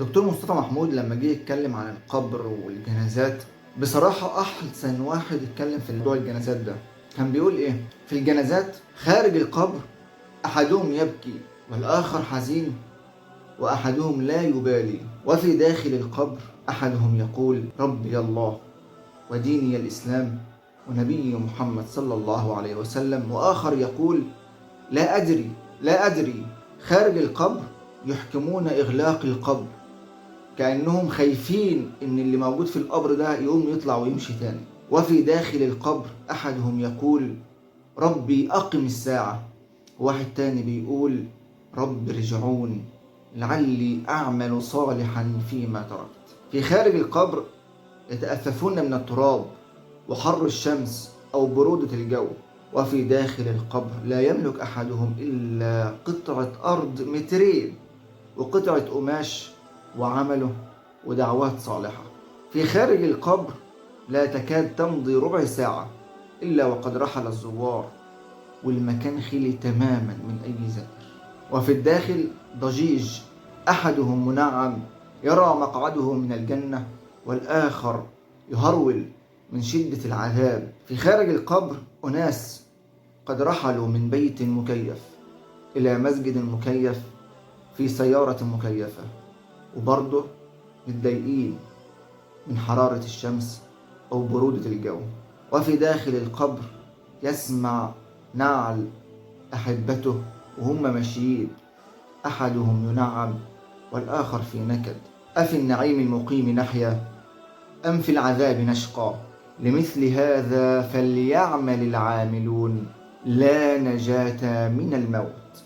دكتور مصطفى محمود لما جه يتكلم عن القبر والجنازات، بصراحة أحسن واحد يتكلم في موضوع الجنازات ده. كان بيقول إيه؟ في الجنازات خارج القبر أحدهم يبكي والآخر حزين وأحدهم لا يبالي، وفي داخل القبر أحدهم يقول ربي الله وديني الإسلام ونبي محمد صلى الله عليه وسلم، وآخر يقول لا أدري. خارج القبر يحكمون إغلاق القبر كأنهم خايفين إن اللي موجود في القبر ده يقوم يطلع ويمشي تاني. وفي داخل القبر أحدهم يقول ربي أقم الساعة، واحد تاني بيقول رب ارجعون لعلي أعمل صالحا فيما تركت. في خارج القبر يتأففون من التراب وحر الشمس أو برودة الجو، وفي داخل القبر لا يملك أحدهم إلا قطعة أرض مترين وقطعة قماش وعمله ودعوات صالحة. في خارج القبر لا تكاد تمضي ربع ساعة إلا وقد رحل الزوار والمكان خلي تماما من أي زائر. وفي الداخل ضجيج، أحدهم منعم يرى مقعده من الجنة والآخر يهرول من شدة العذاب. في خارج القبر أناس قد رحلوا من بيت مكيف إلى مسجد مكيف في سيارة مكيفة، وبرضه متضايقين من حرارة الشمس أو برودة الجو. وفي داخل القبر يسمع نعل أحبته وهم ماشيين، أحدهم ينعم والآخر في نكد. أفي النعيم المقيم نحيا أم في العذاب نشقى؟ لمثل هذا فليعمل العاملون لا نجاة من الموت.